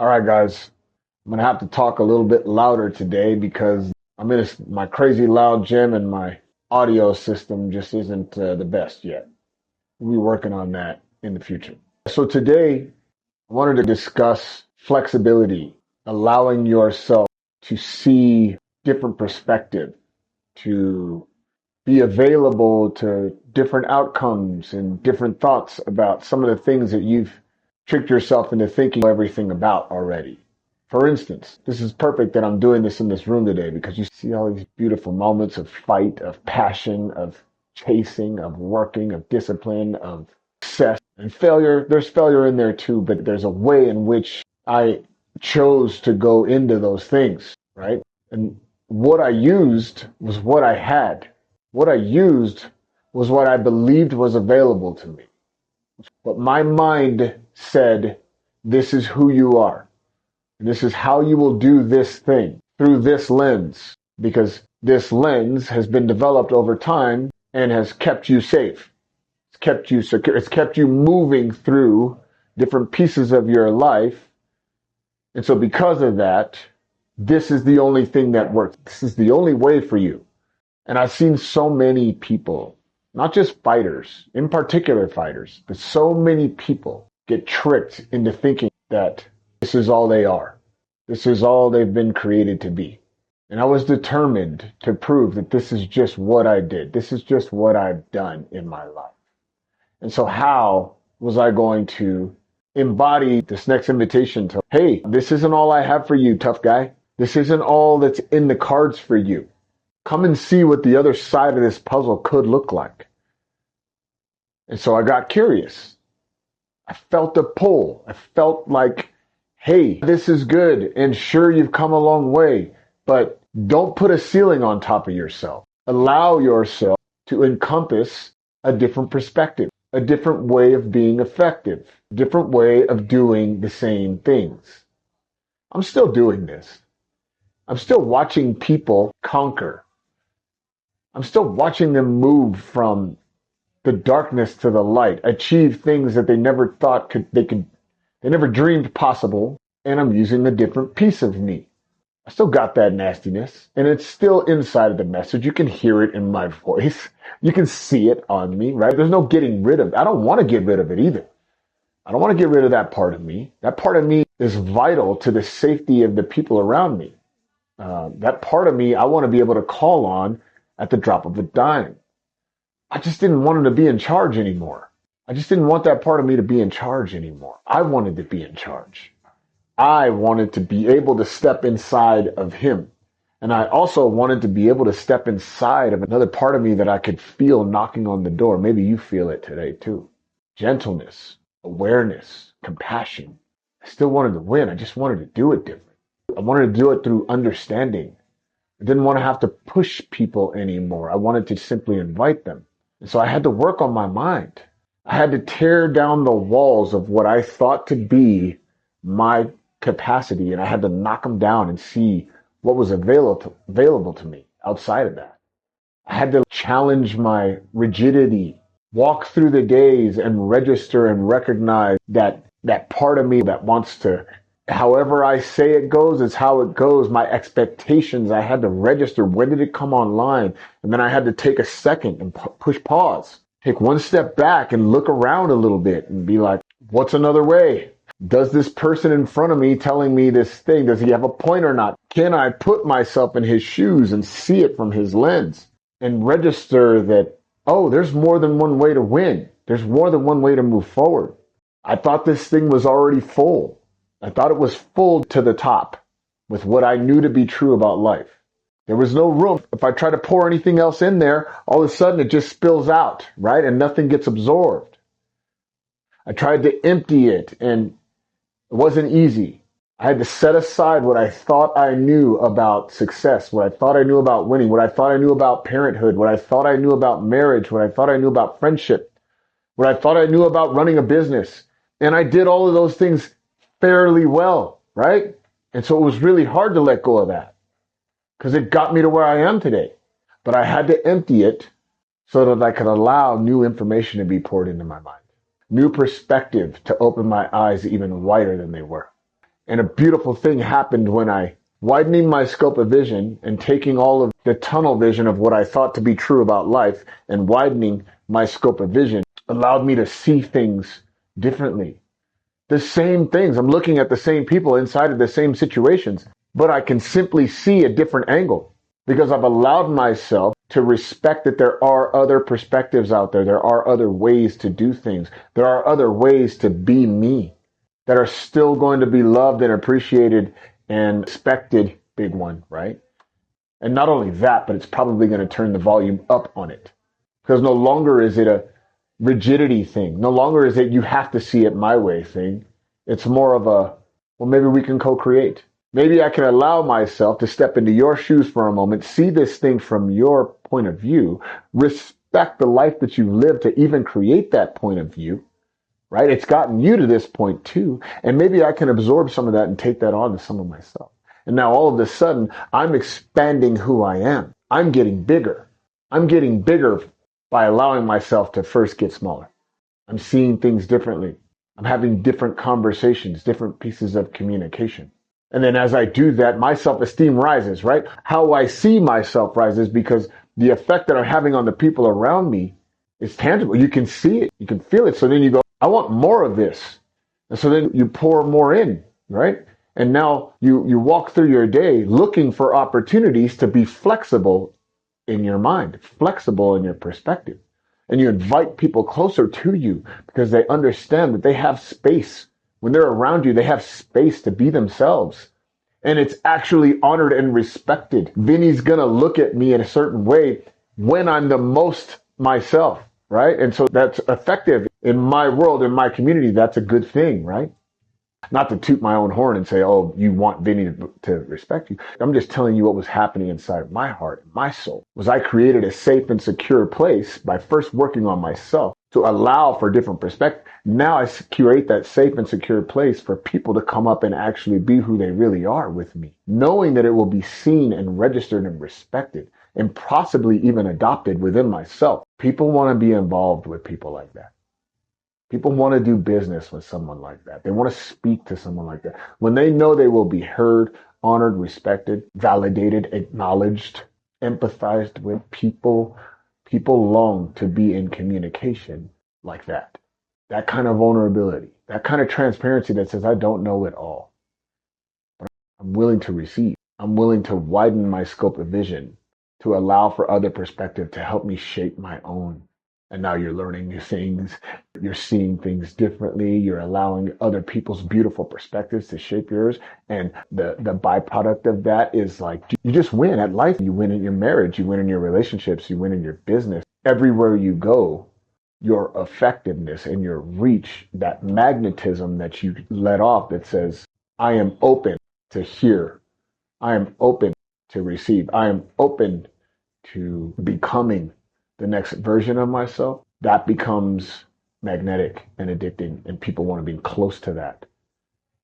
All right, guys, I'm gonna have to talk a little bit louder today because I'm in my crazy loud gym and my audio system just isn't the best yet. We'll be working on that in the future. So today, I wanted to discuss flexibility, allowing yourself to see different perspective, to be available to different outcomes and different thoughts about some of the things that you've tricked yourself into thinking everything about already. For instance, this is perfect that I'm doing this in this room today because you see all these beautiful moments of fight, of passion, of chasing, of working, of discipline, of success and failure. There's failure in there too, but there's a way in which I chose to go into those things, right? And what I used was what I had. What I used was what I believed was available to me. But my mind said, this is who you are. And this is how you will do this thing through this lens, because this lens has been developed over time and has kept you safe. It's kept you secure. It's kept you moving through different pieces of your life. And so because of that, this is the only thing that works. This is the only way for you. And I've seen so many people, not just fighters, in particular fighters, but so many people get tricked into thinking that this is all they are. This is all they've been created to be. And I was determined to prove that this is just what I did. This is just what I've done in my life. And so how was I going to embody this next invitation to, hey, this isn't all I have for you, tough guy. This isn't all that's in the cards for you. Come and see what the other side of this puzzle could look like. And so I got curious. I felt a pull. I felt like, hey, this is good. And sure, you've come a long way, but don't put a ceiling on top of yourself. Allow yourself to encompass a different perspective, a different way of being effective, a different way of doing the same things. I'm still doing this. I'm still watching people conquer. I'm still watching them move from the darkness to the light, achieve things that they never thought they never dreamed possible. And I'm using a different piece of me. I still got that nastiness and it's still inside of the message. You can hear it in my voice. You can see it on me, right? There's no getting rid of it. I don't want to get rid of it either. I don't want to get rid of that part of me. That part of me is vital to the safety of the people around me. That part of me, I want to be able to call on at the drop of a dime. I just didn't want him to be in charge anymore. I just didn't want that part of me to be in charge anymore. I wanted to be in charge. I wanted to be able to step inside of him. And I also wanted to be able to step inside of another part of me that I could feel knocking on the door. Maybe you feel it today too. Gentleness, awareness, compassion. I still wanted to win. I just wanted to do it different. I wanted to do it through understanding. I didn't want to have to push people anymore. I wanted to simply invite them. And so I had to work on my mind. I had to tear down the walls of what I thought to be my capacity, and I had to knock them down and see what was available to me outside of that. I had to challenge my rigidity, walk through the days and register and recognize that part of me that wants to, however I say it goes, is how it goes. My expectations, I had to register. When did it come online? And then I had to take a second and push pause, take one step back and look around a little bit and be like, what's another way? Does this person in front of me telling me this thing, does he have a point or not? Can I put myself in his shoes and see it from his lens and register that, oh, there's more than one way to win. There's more than one way to move forward. I thought this thing was already full. I thought it was full to the top with what I knew to be true about life. There was no room. If I try to pour anything else in there, all of a sudden it just spills out, right? And nothing gets absorbed. I tried to empty it and it wasn't easy. I had to set aside what I thought I knew about success, what I thought I knew about winning, what I thought I knew about parenthood, what I thought I knew about marriage, what I thought I knew about friendship, what I thought I knew about running a business. And I did all of those things fairly well, right? And so it was really hard to let go of that because it got me to where I am today. But I had to empty it so that I could allow new information to be poured into my mind, new perspective to open my eyes even wider than they were. And a beautiful thing happened when I widening my scope of vision and taking all of the tunnel vision of what I thought to be true about life and widening my scope of vision allowed me to see things differently. The same things. I'm looking at the same people inside of the same situations, but I can simply see a different angle because I've allowed myself to respect that there are other perspectives out there. There are other ways to do things. There are other ways to be me that are still going to be loved and appreciated and respected. Big one, right? And not only that, but it's probably going to turn the volume up on it because no longer is it a rigidity thing. No longer is it you have to see it my way thing. It's more of a, well, maybe we can co-create. Maybe I can allow myself to step into your shoes for a moment, see this thing from your point of view, respect the life that you live to even create that point of view, right? It's gotten you to this point too. And maybe I can absorb some of that and take that on to some of myself. And now all of a sudden, I'm expanding who I am. I'm getting bigger. I'm getting bigger by allowing myself to first get smaller. I'm seeing things differently. I'm having different conversations, different pieces of communication. And then as I do that, my self-esteem rises, right? How I see myself rises because the effect that I'm having on the people around me is tangible. You can see it. You can feel it. So then you go, I want more of this. And so then you pour more in, right? And now you walk through your day looking for opportunities to be flexible in your mind, flexible in your perspective. And you invite people closer to you because they understand that they have space. When they're around you, they have space to be themselves. And it's actually honored and respected. Vinny's going to look at me in a certain way when I'm the most myself, right? And so that's effective in my world, in my community. That's a good thing, right? Not to toot my own horn and say, oh, you want Vinny to respect you. I'm just telling you what was happening inside of my heart, my soul, was I created a safe and secure place by first working on myself to allow for different perspectives. Now I create that safe and secure place for people to come up and actually be who they really are with me, knowing that it will be seen and registered and respected and possibly even adopted within myself. People want to be involved with people like that. People want to do business with someone like that. They want to speak to someone like that. When they know they will be heard, honored, respected, validated, acknowledged, empathized with, people long to be in communication like that. That kind of vulnerability, that kind of transparency that says, I don't know it all, but I'm willing to receive. I'm willing to widen my scope of vision to allow for other perspective to help me shape my own. And now you're learning new things. You're seeing things differently. You're allowing other people's beautiful perspectives to shape yours. And the byproduct of that is like, you just win at life. You win in your marriage. You win in your relationships. You win in your business. Everywhere you go, your effectiveness and your reach, that magnetism that you let off that says, I am open to hear. I am open to receive. I am open to becoming the next version of myself. That becomes magnetic and addicting, and people want to be close to that.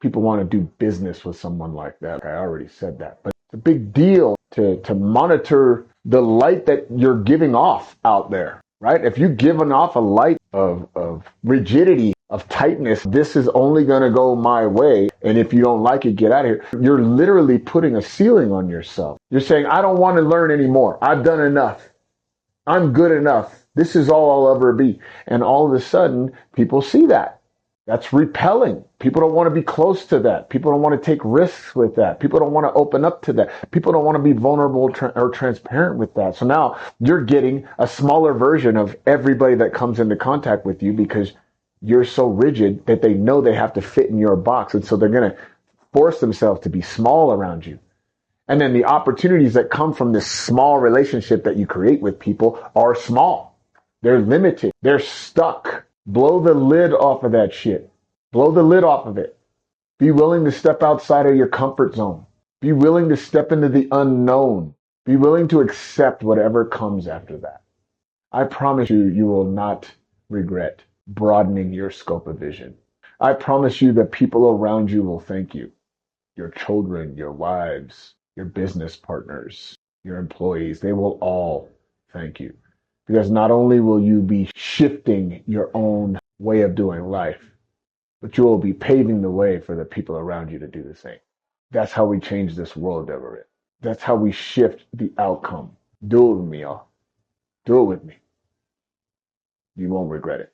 People want to do business with someone like that. I already said that, but it's a big deal to monitor the light that you're giving off out there, right? If you're giving off a light of rigidity, of tightness, this is only going to go my way. And if you don't like it, get out of here. You're literally putting a ceiling on yourself. You're saying, I don't want to learn anymore. I've done enough. I'm good enough. This is all I'll ever be. And all of a sudden, people see that. That's repelling. People don't want to be close to that. People don't want to take risks with that. People don't want to open up to that. People don't want to be vulnerable or transparent with that. So now you're getting a smaller version of everybody that comes into contact with you because you're so rigid that they know they have to fit in your box. And so they're going to force themselves to be small around you. And then the opportunities that come from this small relationship that you create with people are small. They're limited. They're stuck. Blow the lid off of that shit. Blow the lid off of it. Be willing to step outside of your comfort zone. Be willing to step into the unknown. Be willing to accept whatever comes after that. I promise you, you will not regret broadening your scope of vision. I promise you that people around you will thank you. Your children, your wives, your business partners, your employees, they will all thank you. Because not only will you be shifting your own way of doing life, but you will be paving the way for the people around you to do the same. That's how we change this world, Everett. That's how we shift the outcome. Do it with me, y'all. Do it with me. You won't regret it.